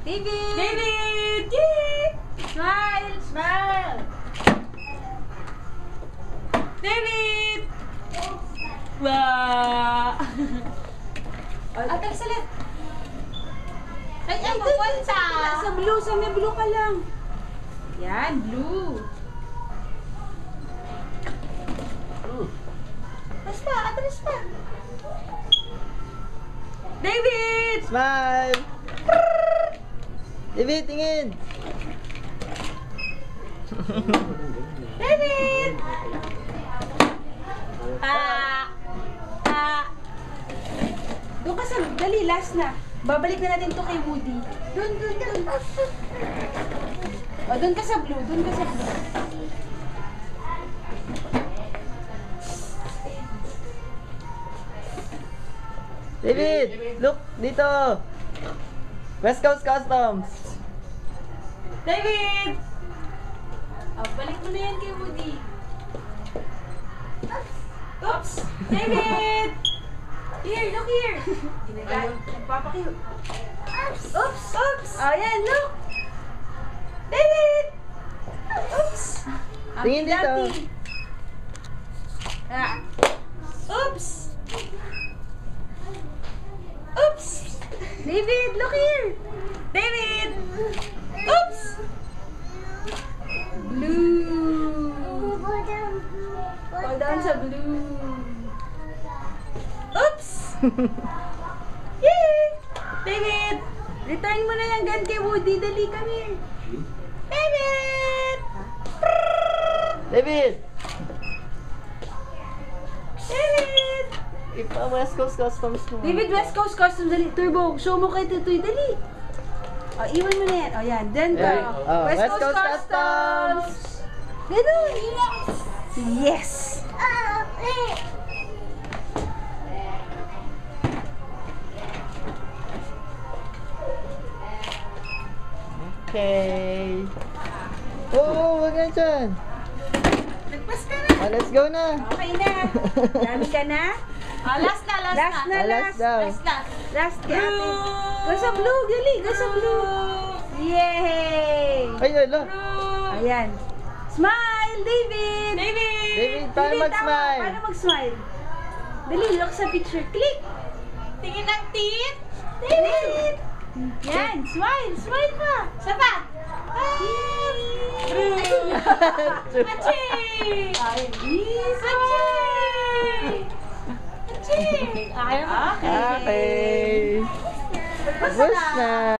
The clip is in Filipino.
David! David! Yay! Smile! Smile! David! Wow! Atang salit! Ay, Doon sa blue, sa may blue ka lang. Yan, blue. Basta, atras pa. David! Smile! David, tingin! David! Doon ka sa, dali, last na. Babalik na natin to kay Woody. Doon. O, doon ka sa blue, David, look dito! West Coast Customs! David! O, balik mo na yan kay Woody. Oops! David! Here, look here. Nagpapakiyo. Oops! O, yan, look. David! Oops! Tingin dito. Oops! Oops! David, look here! David! Oops! Blue! Fall down sa blue. Oops! Yay! David! Return mo na yung gun kay Woody. Dali, come here. David! David! David! Ipa West Coast Customs mo. David, West Coast Customs, dali. Turbo, show mo kay Tutoy, dali. O, iwan mo na yan. O, yan. Then go. Yeah. Oh, West Coast Customs! Ganun. Yes! Okay. Oh, wag na dyan. Nagpas ka na. Oh, let's go na. Okay na. Dami ka na. Last na. Last daw. Last kay ate. Go sa blue, gali. Go sa blue. Yay! Ay, ala. Ayan. Smile, David! David, paano David, mag-smile? tama. Paano mag-smile? Dali, look sa picture. Click! Tingin ng teeth! David! Yan, smile! Smile pa! Sapa! Achi! Ay, Achi! Ayaw mo. Okay. Tapos na.